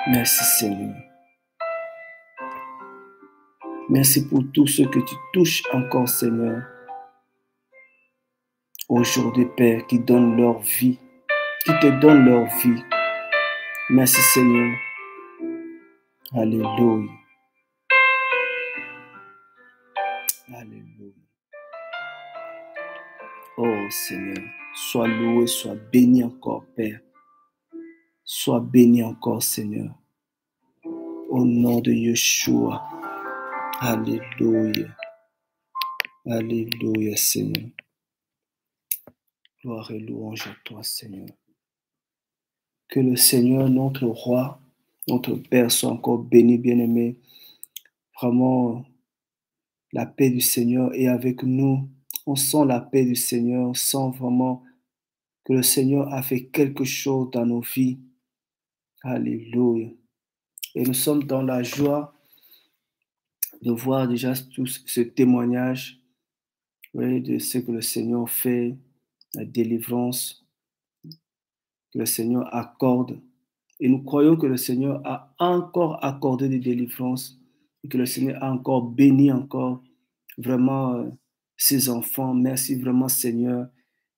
Merci Seigneur. Merci pour tout ce que tu touches encore, Seigneur. Aujourd'hui, Père, qui donnent leur vie, qui te donnent leur vie. Merci Seigneur. Alléluia. Alléluia. Oh Seigneur, sois loué, sois béni encore, Père. Sois béni encore, Seigneur. Au nom de Yeshua. Alléluia. Alléluia, Seigneur. Gloire et louange à toi, Seigneur. Que le Seigneur, notre roi, notre Père, soit encore béni, bien-aimé. Vraiment, la paix du Seigneur est avec nous. On sent la paix du Seigneur. On sent vraiment que le Seigneur a fait quelque chose dans nos vies. Alléluia. Et nous sommes dans la joie de voir déjà tout ce témoignage, oui, de ce que le Seigneur fait, la délivrance que le Seigneur accorde. Et nous croyons que le Seigneur a encore accordé des délivrances et que le Seigneur a encore béni encore vraiment ses enfants. Merci vraiment Seigneur.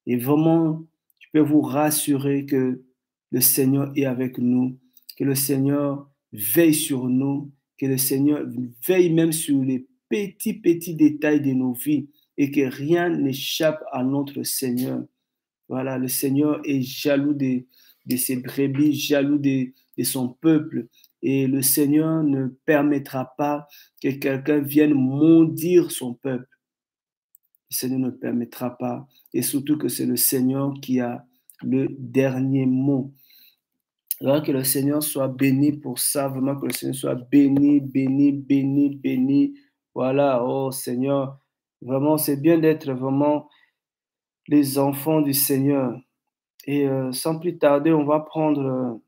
Et vraiment, je peux vous rassurer que le Seigneur est avec nous, que le Seigneur veille sur nous, que le Seigneur veille même sur les petits détails de nos vies et que rien n'échappe à notre Seigneur. Voilà, le Seigneur est jaloux de ses brebis, jaloux de son peuple. Et le Seigneur ne permettra pas que quelqu'un vienne maudire son peuple. Le Seigneur ne permettra pas. Et surtout que c'est le Seigneur qui a le dernier mot. Alors que le Seigneur soit béni pour ça, vraiment que le Seigneur soit béni, béni, béni, béni. Voilà, oh Seigneur, vraiment c'est bien d'être vraiment les enfants du Seigneur. Et sans plus tarder, on va prendre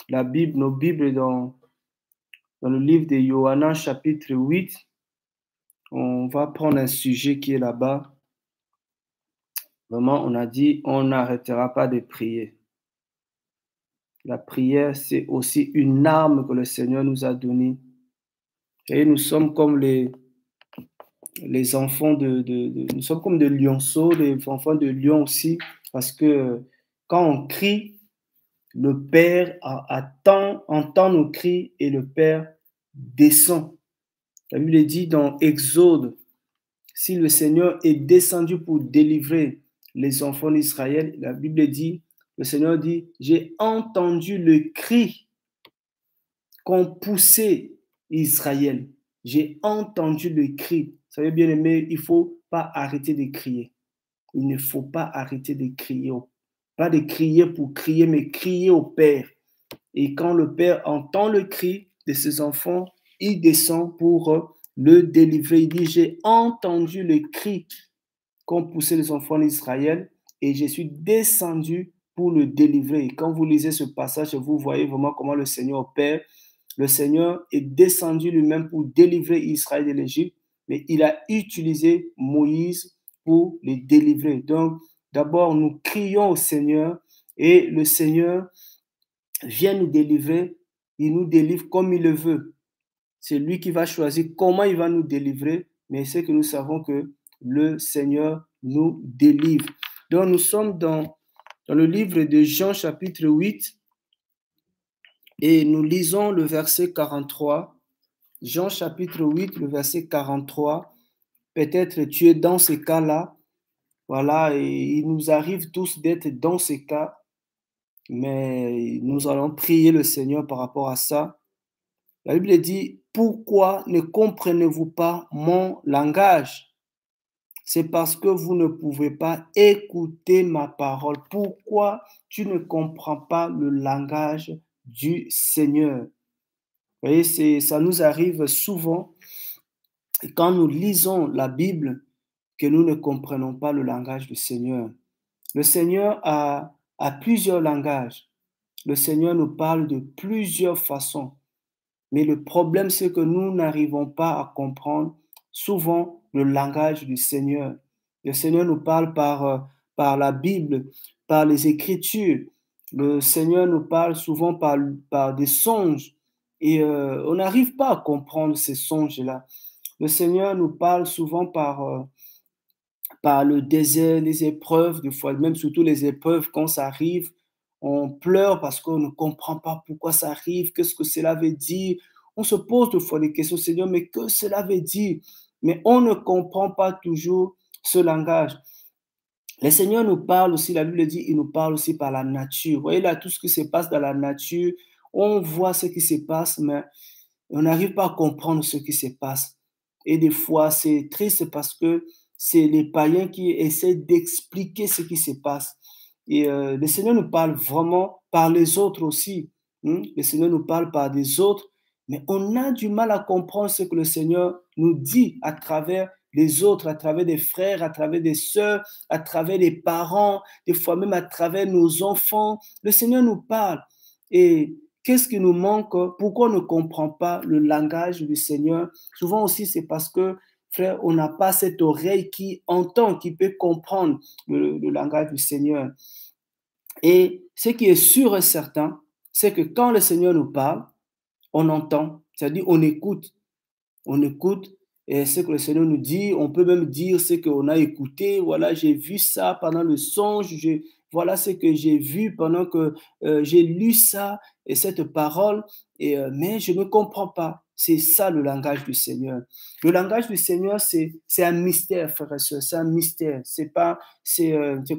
la Bible, nos Bibles dans le livre de Johanna, chapitre 8. On va prendre un sujet qui est là-bas. Vraiment, on a dit, on n'arrêtera pas de prier. La prière, c'est aussi une arme que le Seigneur nous a donnée. Et nous sommes comme les enfants nous sommes comme des lionceaux, les enfants de lion aussi, parce que quand on crie, le Père entend nos cris et le Père descend. La Bible dit dans Exode, si le Seigneur est descendu pour délivrer les enfants d'Israël, la Bible dit, le Seigneur dit, j'ai entendu le cri qu'ont poussé Israël. J'ai entendu le cri. Vous savez, bien aimé, il ne faut pas arrêter de crier. Il ne faut pas arrêter de crier. Pas de crier pour crier, mais crier au Père. Et quand le Père entend le cri de ses enfants, il descend pour le délivrer. Il dit, j'ai entendu le cri qu'ont poussé les enfants d'Israël et je suis descendu pour le délivrer. Et quand vous lisez ce passage, vous voyez vraiment comment le Seigneur opère. Le Seigneur est descendu lui-même pour délivrer Israël de l'Égypte, mais il a utilisé Moïse pour les délivrer. Donc, d'abord, nous crions au Seigneur et le Seigneur vient nous délivrer. Il nous délivre comme il le veut. C'est lui qui va choisir comment il va nous délivrer, mais c'est que nous savons que le Seigneur nous délivre. Donc, nous sommes dans le livre de Jean chapitre 8 et nous lisons le verset 43. Jean chapitre 8, le verset 43. Peut-être tu es dans ce cas-là. Voilà, et il nous arrive tous d'être dans ce cas, mais nous allons prier le Seigneur par rapport à ça. La Bible dit, pourquoi ne comprenez-vous pas mon langage? C'est parce que vous ne pouvez pas écouter ma parole. Pourquoi tu ne comprends pas le langage du Seigneur? Vous voyez, ça nous arrive souvent quand nous lisons la Bible que nous ne comprenons pas le langage du Seigneur. Le Seigneur a plusieurs langages. Le Seigneur nous parle de plusieurs façons. Mais le problème, c'est que nous n'arrivons pas à comprendre souvent le langage du Seigneur. Le Seigneur nous parle par la Bible, par les Écritures. Le Seigneur nous parle souvent par des songes et on n'arrive pas à comprendre ces songes-là. Le Seigneur nous parle souvent par le désert, les épreuves, des fois, même surtout les épreuves, quand ça arrive, on pleure parce qu'on ne comprend pas pourquoi ça arrive, qu'est-ce que cela veut dire. On se pose des fois des questions, Seigneur, mais que cela veut dire? Mais on ne comprend pas toujours ce langage. Le Seigneur nous parle aussi, la Bible dit, il nous parle aussi par la nature. Vous voyez là, tout ce qui se passe dans la nature, on voit ce qui se passe, mais on n'arrive pas à comprendre ce qui se passe. Et des fois, c'est triste parce que c'est les païens qui essaient d'expliquer ce qui se passe. Et le Seigneur nous parle vraiment par les autres aussi. Le Seigneur nous parle par des autres, mais on a du mal à comprendre ce que le Seigneur nous dit à travers les autres, à travers des frères, à travers des sœurs, à travers les parents, des fois même à travers nos enfants. Le Seigneur nous parle. Et qu'est-ce qui nous manque? Pourquoi on ne comprend pas le langage du Seigneur? Souvent aussi, c'est parce que, frère, on n'a pas cette oreille qui entend, qui peut comprendre le langage du Seigneur. Et ce qui est sûr et certain, c'est que quand le Seigneur nous parle, on entend, c'est-à-dire on écoute. On écoute et ce que le Seigneur nous dit. On peut même dire ce qu'on a écouté. Voilà, j'ai vu ça pendant le songe. Voilà ce que j'ai vu pendant que j'ai lu ça et cette parole. Mais je ne comprends pas. C'est ça le langage du Seigneur. Le langage du Seigneur, c'est un mystère, frère et soeur. C'est un mystère. C'est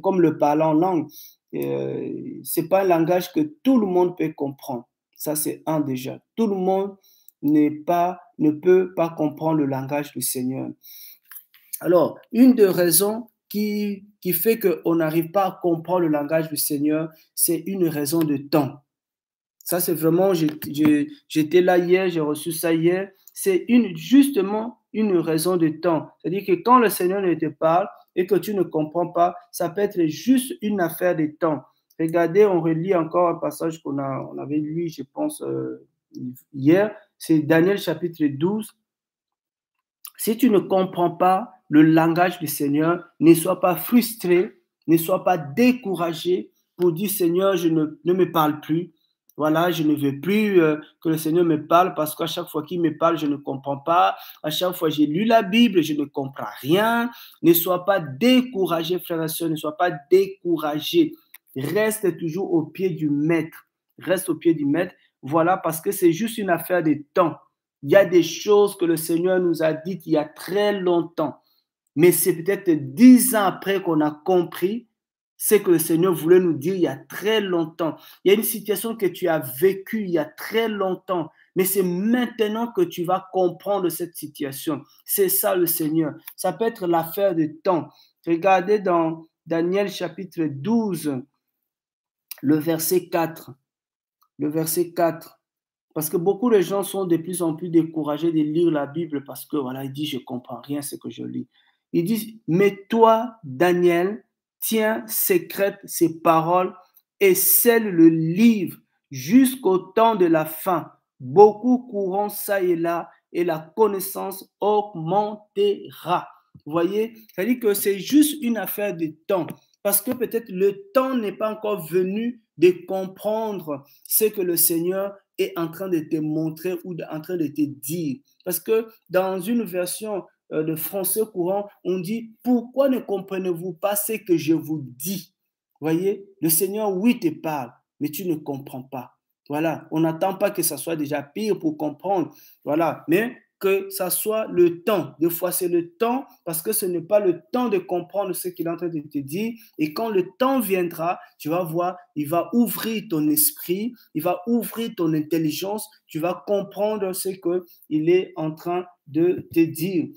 comme le parler en langue. C'est pas un langage que tout le monde peut comprendre. Ça, c'est un déjà. Tout le monde ne peut pas comprendre le langage du Seigneur. Alors, une des raisons qui fait qu'on n'arrive pas à comprendre le langage du Seigneur, c'est une raison de temps. Ça, c'est vraiment, j'étais là hier, j'ai reçu ça hier. C'est justement une raison de temps. C'est-à-dire que quand le Seigneur ne te parle et que tu ne comprends pas, ça peut être juste une affaire de temps. Regardez, on relit encore un passage on avait lu, je pense, hier. C'est Daniel chapitre 12. Si tu ne comprends pas le langage du Seigneur, ne sois pas frustré, ne sois pas découragé pour dire Seigneur, ne me parle plus. Voilà, je ne veux plus que le Seigneur me parle parce qu'à chaque fois qu'il me parle, je ne comprends pas. À chaque fois j'ai lu la Bible, je ne comprends rien. Ne sois pas découragé, frère et sœur, ne sois pas découragé. Reste toujours au pied du Maître. Reste au pied du Maître. Voilà, parce que c'est juste une affaire de temps. Il y a des choses que le Seigneur nous a dites il y a très longtemps. Mais c'est peut-être 10 ans après qu'on a compris ce que le Seigneur voulait nous dire il y a très longtemps. Il y a une situation que tu as vécue il y a très longtemps, mais c'est maintenant que tu vas comprendre cette situation. C'est ça le Seigneur. Ça peut être l'affaire de temps. Regardez dans Daniel chapitre 12, le verset 4. Le verset 4. Parce que beaucoup de gens sont de plus en plus découragés de lire la Bible parce que, voilà, ils disent, je ne comprends rien ce que je lis. Ils disent, mais toi, Daniel, tiens secrète ces paroles et scelle le livre jusqu'au temps de la fin. Beaucoup courront ça et là et la connaissance augmentera. Vous voyez, c'est-à-dire que c'est juste une affaire de temps. Parce que peut-être le temps n'est pas encore venu de comprendre ce que le Seigneur est en train de te montrer ou en train de te dire. Parce que dans une version de français courant, on dit « Pourquoi ne comprenez-vous pas ce que je vous dis ?» Vous voyez, le Seigneur, oui, te parle, mais tu ne comprends pas. Voilà, on n'attend pas que ça soit déjà pire pour comprendre. Voilà, mais que ça soit le temps. Des fois, c'est le temps parce que ce n'est pas le temps de comprendre ce qu'il est en train de te dire. Et quand le temps viendra, tu vas voir, il va ouvrir ton esprit, il va ouvrir ton intelligence, tu vas comprendre ce qu'il est en train de te dire.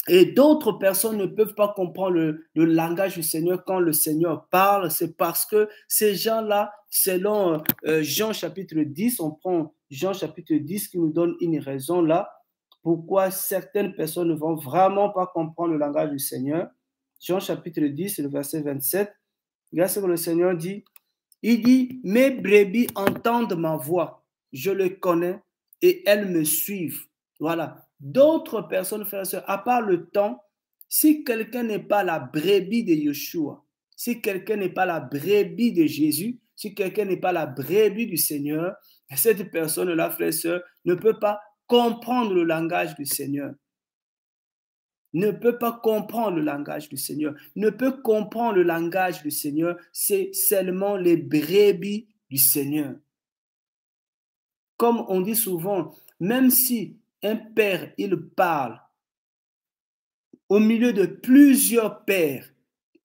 Et d'autres personnes ne peuvent pas comprendre le langage du Seigneur quand le Seigneur parle. C'est parce que ces gens-là, selon Jean chapitre 10, on prend Jean chapitre 10 qui nous donne une raison là, pourquoi certaines personnes ne vont vraiment pas comprendre le langage du Seigneur. Jean chapitre 10, le verset 27, regarde ce que le Seigneur dit. Il dit, mes brebis entendent ma voix, je les connais et elles me suivent. Voilà. D'autres personnes, frères et sœurs, à part le temps, si quelqu'un n'est pas la brebis de Yeshua, si quelqu'un n'est pas la brebis de Jésus, si quelqu'un n'est pas la brebis du Seigneur, cette personne-là, frère et sœur, ne peut pas comprendre le langage du Seigneur. Ne peut pas comprendre le langage du Seigneur. Ne peut comprendre le langage du Seigneur. C'est seulement les brebis du Seigneur. Comme on dit souvent, même si un père, il parle au milieu de plusieurs pères,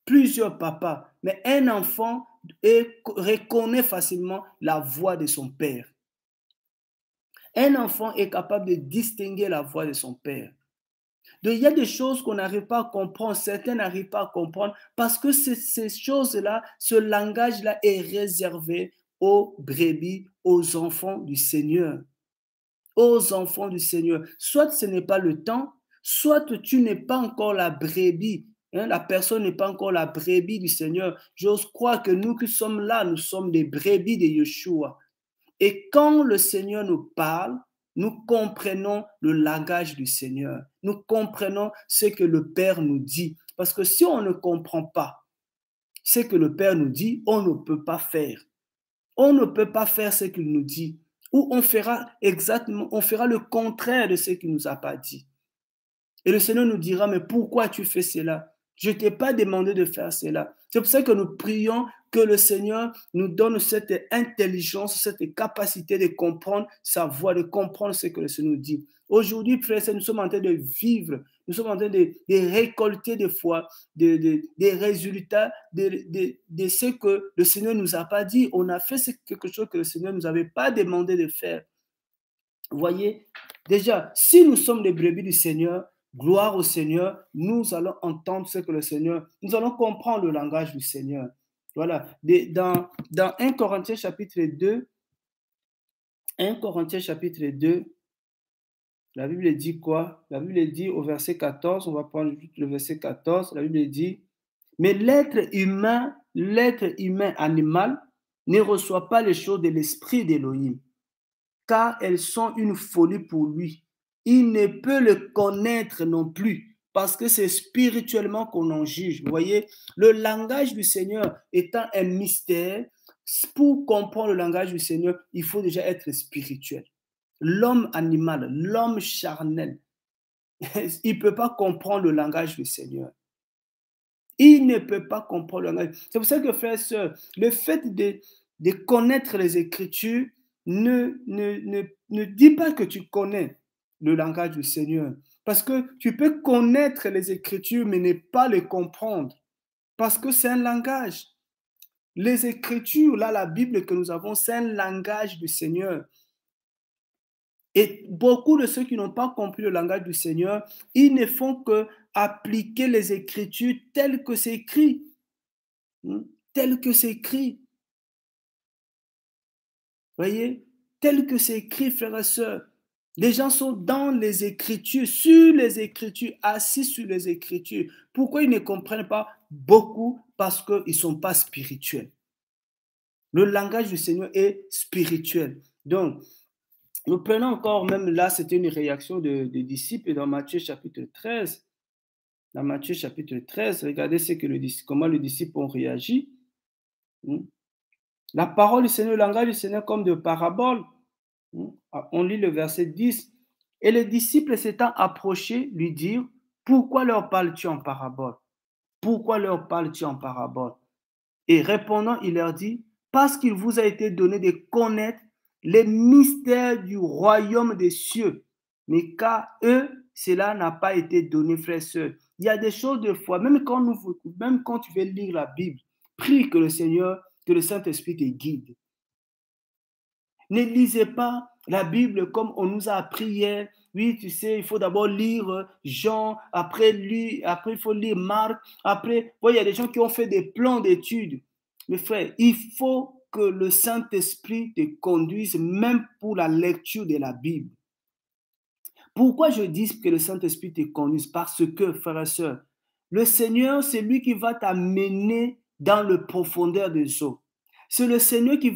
plusieurs papas, mais un enfant reconnaît facilement la voix de son père. Un enfant est capable de distinguer la voix de son père. Donc, il y a des choses qu'on n'arrive pas à comprendre, certains n'arrivent pas à comprendre parce que ces choses-là, ce langage-là est réservé aux brebis, aux enfants du Seigneur. Aux enfants du Seigneur. Soit ce n'est pas le temps, soit tu n'es pas encore la brebis. La personne n'est pas encore la brebis du Seigneur. J'ose croire que nous qui sommes là, nous sommes des brebis de Yeshua. Et quand le Seigneur nous parle, nous comprenons le langage du Seigneur. Nous comprenons ce que le Père nous dit. Parce que si on ne comprend pas ce que le Père nous dit, on ne peut pas faire. On ne peut pas faire ce qu'il nous dit. Ou on fera le contraire de ce qu'il ne nous a pas dit. Et le Seigneur nous dira, mais pourquoi tu fais cela? Je ne t'ai pas demandé de faire cela. C'est pour ça que nous prions que le Seigneur nous donne cette intelligence, cette capacité de comprendre sa voix, de comprendre ce que le Seigneur nous dit. Aujourd'hui, frères, nous sommes en train de vivre, nous sommes en train de récolter des fois des résultats de ce que le Seigneur ne nous a pas dit. On a fait quelque chose que le Seigneur ne nous avait pas demandé de faire. Vous voyez, déjà, si nous sommes les brebis du Seigneur, gloire au Seigneur, nous allons entendre ce que le Seigneur, nous allons comprendre le langage du Seigneur. Voilà, dans 1 Corinthiens chapitre 2, 1 Corinthiens chapitre 2, la Bible dit quoi? La Bible dit au verset 14, on va prendre le verset 14, la Bible dit, mais l'être humain animal ne reçoit pas les choses de l'esprit d'Élohim, car elles sont une folie pour lui. Il ne peut le connaître non plus, parce que c'est spirituellement qu'on en juge. Vous voyez, le langage du Seigneur étant un mystère, pour comprendre le langage du Seigneur, il faut déjà être spirituel. L'homme animal, l'homme charnel, il ne peut pas comprendre le langage du Seigneur. Il ne peut pas comprendre le langage. C'est pour ça que, frères et sœurs, le fait de connaître les Écritures ne dis pas que tu connais le langage du Seigneur. Parce que tu peux connaître les Écritures, mais ne pas les comprendre. Parce que c'est un langage. Les Écritures, là, la Bible que nous avons, c'est un langage du Seigneur. Et beaucoup de ceux qui n'ont pas compris le langage du Seigneur, ils ne font que appliquer les Écritures telles que c'est écrit. Tel que c'est écrit. Voyez, tel que c'est écrit, frères et sœurs. Les gens sont dans les Écritures, sur les Écritures, assis sur les Écritures. Pourquoi ils ne comprennent pas beaucoup? Parce qu'ils ne sont pas spirituels. Le langage du Seigneur est spirituel. Donc, nous prenons encore, même là, c'était une réaction des disciples dans Matthieu chapitre 13. Dans Matthieu chapitre 13, regardez comment les disciples ont réagi. La parole du Seigneur, le langage du Seigneur comme de parabole. On lit le verset 10. Et les disciples s'étant approchés lui dirent, pourquoi leur parles-tu en parabole? Pourquoi leur parles-tu en parabole? Et répondant, il leur dit, parce qu'il vous a été donné de connaître les mystères du royaume des cieux. Mais qu'à eux, cela n'a pas été donné, frères et sœurs. Il y a des choses de foi, même quand tu veux lire la Bible, prie que le Seigneur, que le Saint-Esprit te guide. Ne lisez pas la Bible comme on nous a appris hier. Oui, tu sais, il faut d'abord lire Jean, après il faut lire Marc. Après, il y a des gens qui ont fait des plans d'études. Mes frères, il faut que le Saint-Esprit te conduise même pour la lecture de la Bible. Pourquoi je dis que le Saint-Esprit te conduise? Parce que, frères et sœurs, le Seigneur, c'est lui qui va t'amener dans le profondeur des eaux. C'est le Seigneur qui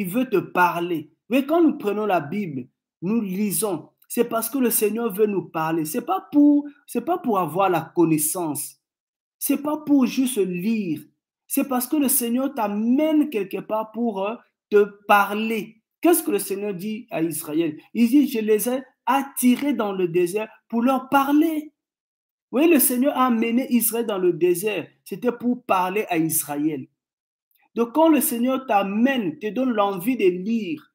veut te parler. Mais quand nous prenons la Bible, nous lisons, c'est parce que le Seigneur veut nous parler. C'est pas pour avoir la connaissance. C'est pas pour juste lire. C'est parce que le Seigneur t'amène quelque part pour te parler. Qu'est-ce que le Seigneur dit à Israël? Il dit, je les ai attirés dans le désert pour leur parler. Vous voyez, le Seigneur a amené Israël dans le désert. C'était pour parler à Israël. Donc, quand le Seigneur t'amène, te donne l'envie de lire,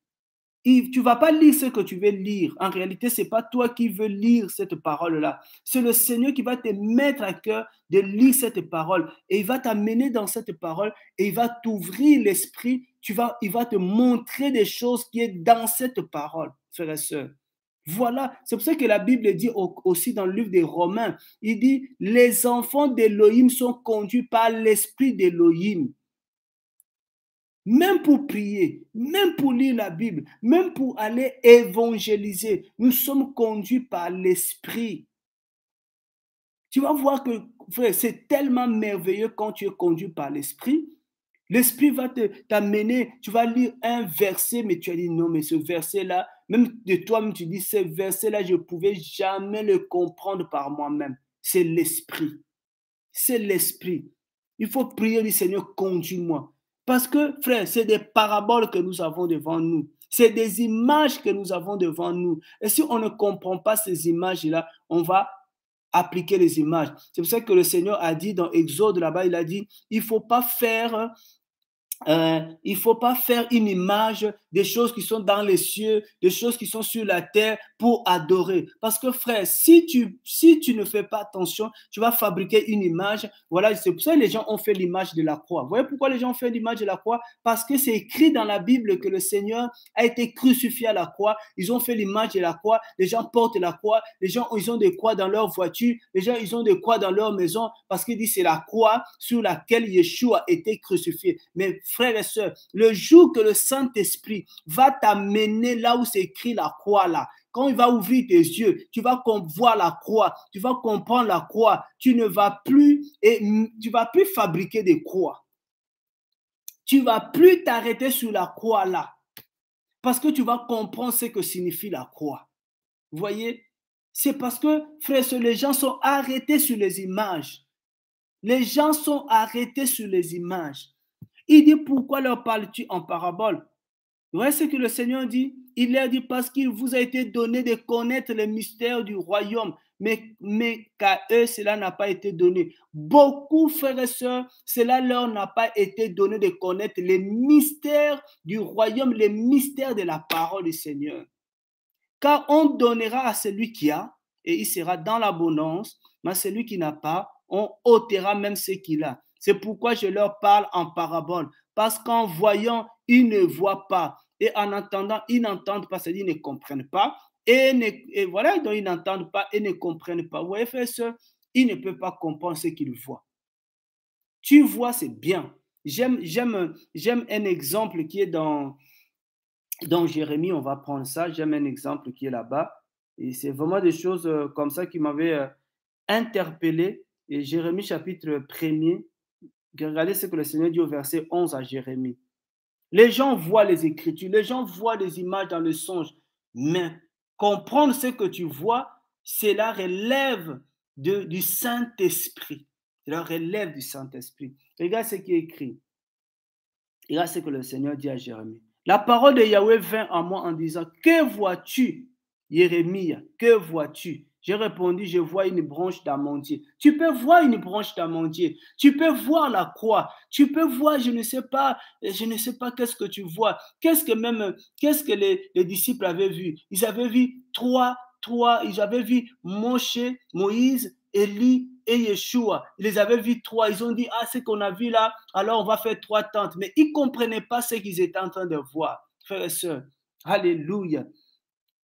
tu ne vas pas lire ce que tu veux lire. En réalité, ce n'est pas toi qui veux lire cette parole-là. C'est le Seigneur qui va te mettre à cœur de lire cette parole. Et il va t'amener dans cette parole et il va t'ouvrir l'esprit. Il va te montrer des choses qui sont dans cette parole, frères et sœurs. Voilà, c'est pour ça que la Bible dit aussi dans le livre des Romains, il dit, les enfants d'Élohim sont conduits par l'esprit d'Élohim. Même pour prier, même pour lire la Bible, même pour aller évangéliser, nous sommes conduits par l'Esprit. Tu vas voir que, frère, c'est tellement merveilleux quand tu es conduit par l'Esprit. L'Esprit va t'amener, tu vas lire un verset, mais tu as dit non, mais ce verset-là, même de toi-même, tu dis, ce verset-là, je ne pouvais jamais le comprendre par moi-même. C'est l'Esprit. C'est l'Esprit. Il faut prier du Seigneur, conduis-moi. Parce que, frère, c'est des paraboles que nous avons devant nous. C'est des images que nous avons devant nous. Et si on ne comprend pas ces images-là, on va appliquer les images. C'est pour ça que le Seigneur a dit dans Exode, là-bas, il a dit, il ne faut pas faire une image des choses qui sont dans les cieux, des choses qui sont sur la terre pour adorer. Parce que frère, si tu ne fais pas attention, tu vas fabriquer une image. Voilà, c'est pour ça que les gens ont fait l'image de la croix. Vous voyez pourquoi les gens ont fait l'image de la croix? Parce que c'est écrit dans la Bible que le Seigneur a été crucifié à la croix. Ils ont fait l'image de la croix. Les gens portent la croix. Les gens, ils ont des croix dans leur voiture. Les gens, ils ont des croix dans leur maison parce qu'ils disent c'est la croix sur laquelle Yeshua a été crucifié. Mais frères et sœurs, le jour que le Saint-Esprit va t'amener là où c'est écrit la croix là, quand il va ouvrir tes yeux, tu vas voir la croix, tu vas comprendre la croix, tu ne vas plus fabriquer des croix. Tu ne vas plus t'arrêter sur la croix là, parce que tu vas comprendre ce que signifie la croix. Vous voyez? C'est parce que, frères, les gens sont arrêtés sur les images. Les gens sont arrêtés sur les images. Il dit, pourquoi leur parles-tu en parabole? Vous voyez ce que le Seigneur dit? Il leur dit, parce qu'il vous a été donné de connaître les mystères du royaume, mais qu'à eux, cela n'a pas été donné. Beaucoup, frères et sœurs, cela leur n'a pas été donné de connaître les mystères du royaume, les mystères de la parole du Seigneur. Car on donnera à celui qui a, et il sera dans l'abondance, mais à celui qui n'a pas, on ôtera même ce qu'il a. C'est pourquoi je leur parle en parabole. Parce qu'en voyant, ils ne voient pas. Et en entendant, ils n'entendent pas, c'est-à-dire ils ne comprennent pas. Et voilà, donc ils n'entendent pas et ne comprennent pas. Vous voyez, frère, sœur, ils ne peuvent pas comprendre ce qu'ils voient. Tu vois, c'est bien. J'aime un exemple qui est dans Jérémie, on va prendre ça. J'aime un exemple qui est là-bas. Et c'est vraiment des choses comme ça qui m'avaient interpellé. Et Jérémie chapitre 1er, regardez ce que le Seigneur dit au verset 11 à Jérémie. Les gens voient les Écritures, les gens voient des images dans le songe, mais comprendre ce que tu vois, cela relève du Saint-Esprit. Cela relève du Saint-Esprit. Regarde ce qui est écrit. Regarde ce que le Seigneur dit à Jérémie. La parole de Yahweh vint à moi en disant, que vois-tu, Jérémie? Que vois-tu? J'ai répondu, je vois une branche d'amandier. Tu peux voir une branche d'amandier. Tu peux voir la croix. Tu peux voir, je ne sais pas qu'est-ce que tu vois. Qu'est-ce que les disciples avaient vu? Ils avaient vu ils avaient vu Moïse, Élie et Yeshua. Ils les avaient vus trois. Ils ont dit, ah, ce qu'on a vu là, alors on va faire 3 tentes. Mais ils ne comprenaient pas ce qu'ils étaient en train de voir. Frères et sœurs, alléluia.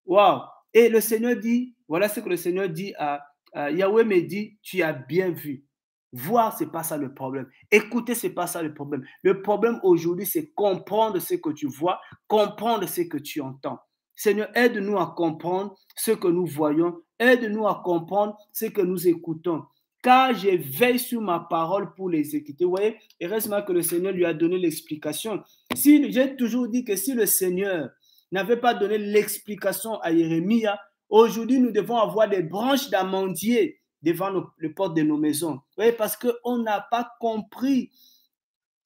Waouh. Et le Seigneur dit, voilà ce que le Seigneur dit à Yahweh me dit, tu as bien vu. Voir, ce n'est pas ça le problème. Écouter, ce n'est pas ça le problème. Le problème aujourd'hui, c'est comprendre ce que tu vois, comprendre ce que tu entends. Seigneur, aide-nous à comprendre ce que nous voyons, aide-nous à comprendre ce que nous écoutons. Car je veille sur ma parole pour l'exécuter. Vous voyez, heureusement que le Seigneur lui a donné l'explication. J'ai toujours dit que si le Seigneur n'avait pas donné l'explication à Jérémie, aujourd'hui, nous devons avoir des branches d'amandier devant les portes de nos maisons. Oui, parce qu'on n'a pas compris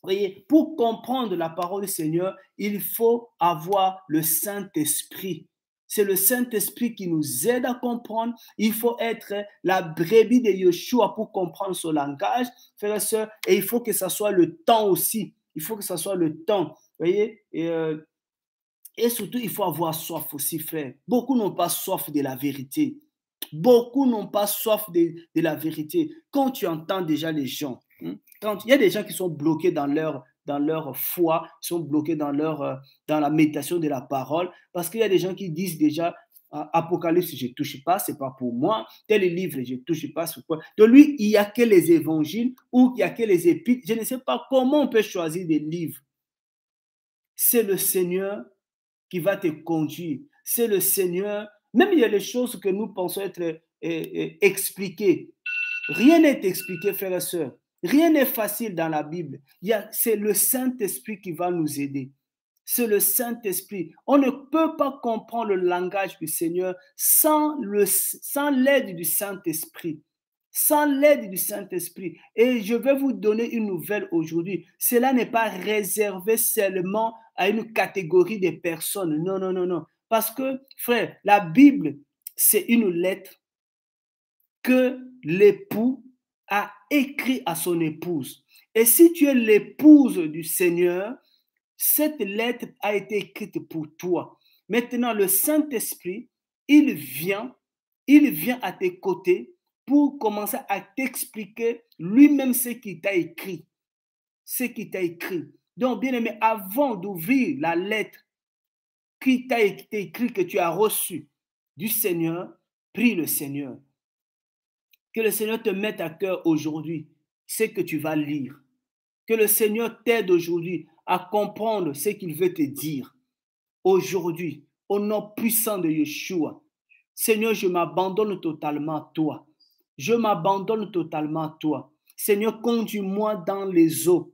Voyez, pour comprendre la parole du Seigneur, il faut avoir le Saint-Esprit. C'est le Saint-Esprit qui nous aide à comprendre. Il faut être la brebis de Yeshua pour comprendre son langage, frères et sœurs. Et il faut que ça soit le temps aussi. Il faut que ça soit le temps. Voyez, et surtout, il faut avoir soif aussi, frère. Beaucoup n'ont pas soif de la vérité. Beaucoup n'ont pas soif de la vérité. Quand tu entends déjà les gens, quand il y a des gens qui sont bloqués dans leur foi, sont bloqués dans la méditation de la parole, parce qu'il y a des gens qui disent déjà, Apocalypse, je ne touche pas, ce n'est pas pour moi. Tel livre, je ne touche pas, c'est quoi. De lui, il n'y a que les évangiles ou il n'y a que les épîtres. Je ne sais pas comment on peut choisir des livres. C'est le Seigneur qui va te conduire. C'est le Seigneur. Même il y a des choses que nous pensons être expliquées. Rien n'est expliqué, frères et sœurs. Rien n'est facile dans la Bible. C'est le Saint-Esprit qui va nous aider. C'est le Saint-Esprit. On ne peut pas comprendre le langage du Seigneur sans l'aide du Saint-Esprit. Sans l'aide du Saint-Esprit. Et je vais vous donner une nouvelle aujourd'hui. Cela n'est pas réservé seulement à une catégorie de personnes. Non, non, non, non. Parce que, frère, la Bible, c'est une lettre que l'époux a écrit à son épouse. Et si tu es l'épouse du Seigneur, cette lettre a été écrite pour toi. Maintenant, le Saint-Esprit, il vient à tes côtés pour commencer à t'expliquer lui-même ce qu'il t'a écrit. Ce qu'il t'a écrit. Donc, bien aimé, avant d'ouvrir la lettre qui t'a été écrite, que tu as reçue du Seigneur, prie le Seigneur. Que le Seigneur te mette à cœur aujourd'hui ce que tu vas lire. Que le Seigneur t'aide aujourd'hui à comprendre ce qu'il veut te dire. Aujourd'hui, au nom puissant de Yeshua, Seigneur, je m'abandonne totalement à toi. Je m'abandonne totalement à toi. Seigneur, conduis-moi dans les eaux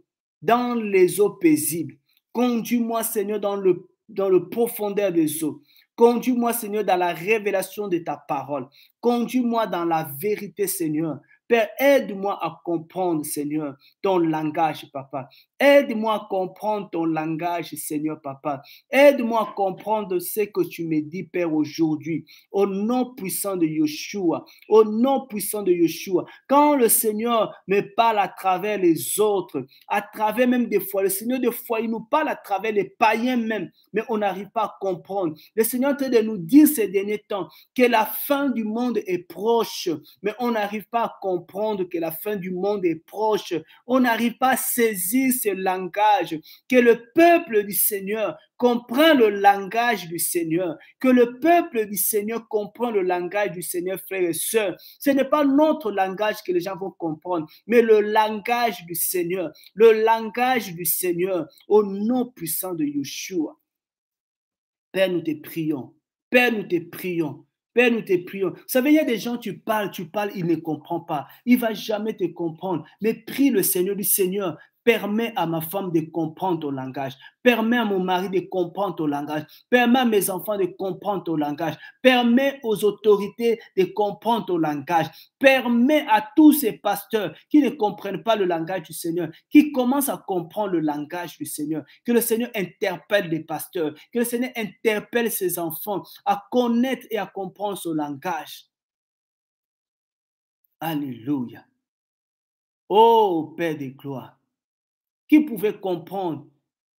paisibles. Conduis-moi, Seigneur, dans le profondeur des eaux. Conduis-moi, Seigneur, dans la révélation de ta parole. Conduis-moi dans la vérité, Seigneur. Père, aide-moi à comprendre, Seigneur, ton langage, Papa. Aide-moi à comprendre ton langage, Seigneur, Papa. Aide-moi à comprendre ce que tu me dis, Père, aujourd'hui. Au nom puissant de Yeshua. Au nom puissant de Yeshua. Quand le Seigneur me parle à travers les autres, à travers même des fois, le Seigneur, des fois, il nous parle à travers les païens même, mais on n'arrive pas à comprendre. Le Seigneur est en train de nous dire ces derniers temps que la fin du monde est proche, mais on n'arrive pas à comprendre que la fin du monde est proche. On n'arrive pas à saisir ce langage, que le peuple du Seigneur comprend le langage du Seigneur, que le peuple du Seigneur comprend le langage du Seigneur, frères et sœurs. Ce n'est pas notre langage que les gens vont comprendre, mais le langage du Seigneur, au nom puissant de Yeshua. Père, nous te prions. Père, nous te prions. Père, nous te prions. Vous savez, il y a des gens, tu parles, il ne comprend pas. Il ne va jamais te comprendre. Mais prie le Seigneur, du Seigneur, permets à ma femme de comprendre ton langage. Permets à mon mari de comprendre ton langage. Permets à mes enfants de comprendre ton langage. Permets aux autorités de comprendre ton langage. Permets à tous ces pasteurs qui ne comprennent pas le langage du Seigneur, qui commencent à comprendre le langage du Seigneur. Que le Seigneur interpelle les pasteurs. Que le Seigneur interpelle ses enfants à connaître et à comprendre son langage. Alléluia. Oh Père de gloire. Qui pouvait comprendre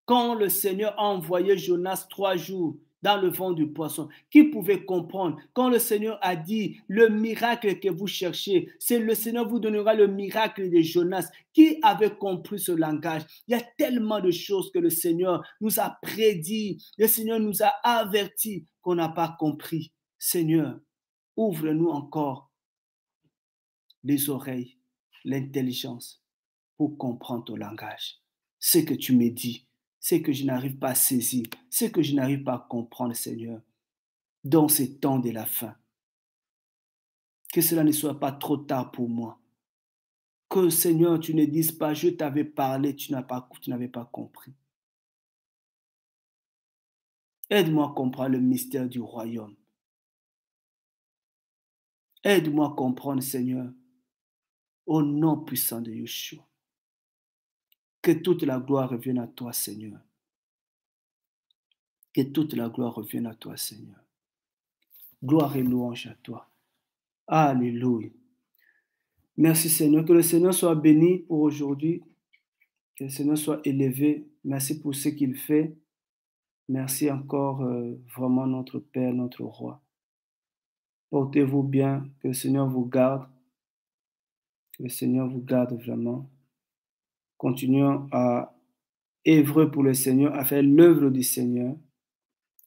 quand le Seigneur a envoyé Jonas 3 jours dans le ventre du poisson? Qui pouvait comprendre quand le Seigneur a dit le miracle que vous cherchez, c'est le Seigneur vous donnera le miracle de Jonas? Qui avait compris ce langage? Il y a tellement de choses que le Seigneur nous a prédit, le Seigneur nous a avertis qu'on n'a pas compris. Seigneur, ouvre-nous encore les oreilles, l'intelligence pour comprendre ton langage. Ce que tu me dis, ce que je n'arrive pas à saisir, ce que je n'arrive pas à comprendre, Seigneur, dans ces temps de la fin. Que cela ne soit pas trop tard pour moi. Que, Seigneur, tu ne dises pas, je t'avais parlé, tu n'avais pas compris. Aide-moi à comprendre le mystère du royaume. Aide-moi à comprendre, Seigneur, au nom puissant de Yeshua. Que toute la gloire revienne à toi, Seigneur. Que toute la gloire revienne à toi, Seigneur. Gloire et louange à toi. Alléluia. Merci, Seigneur. Que le Seigneur soit béni pour aujourd'hui. Que le Seigneur soit élevé. Merci pour ce qu'il fait. Merci encore, vraiment, notre Père, notre Roi. Portez-vous bien. Que le Seigneur vous garde. Que le Seigneur vous garde vraiment. Continuons à œuvrer pour le Seigneur, à faire l'œuvre du Seigneur.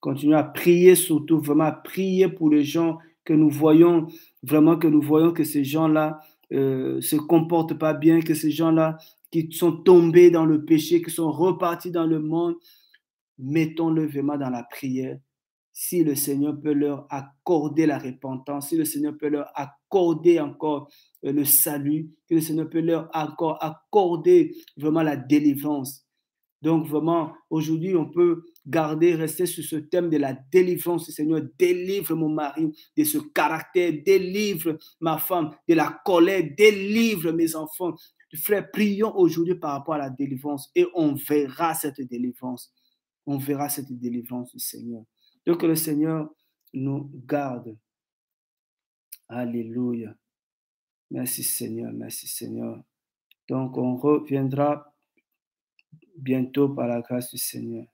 Continuons à prier surtout, vraiment à prier pour les gens que nous voyons, vraiment que nous voyons que ces gens-là se comportent pas bien, que ces gens-là qui sont tombés dans le péché, qui sont repartis dans le monde, mettons-le vraiment dans la prière. Si le Seigneur peut leur accorder la repentance, si le Seigneur peut leur accorder encore le salut, que le Seigneur peut leur encore accorder vraiment la délivrance. Donc vraiment, aujourd'hui, on peut rester sur ce thème de la délivrance. Seigneur, délivre mon mari de ce caractère, délivre ma femme de la colère, délivre mes enfants. Frère, prions aujourd'hui par rapport à la délivrance et on verra cette délivrance. On verra cette délivrance du Seigneur. Donc que le Seigneur nous garde. Alléluia. Merci Seigneur, merci Seigneur. Donc on reviendra bientôt par la grâce du Seigneur.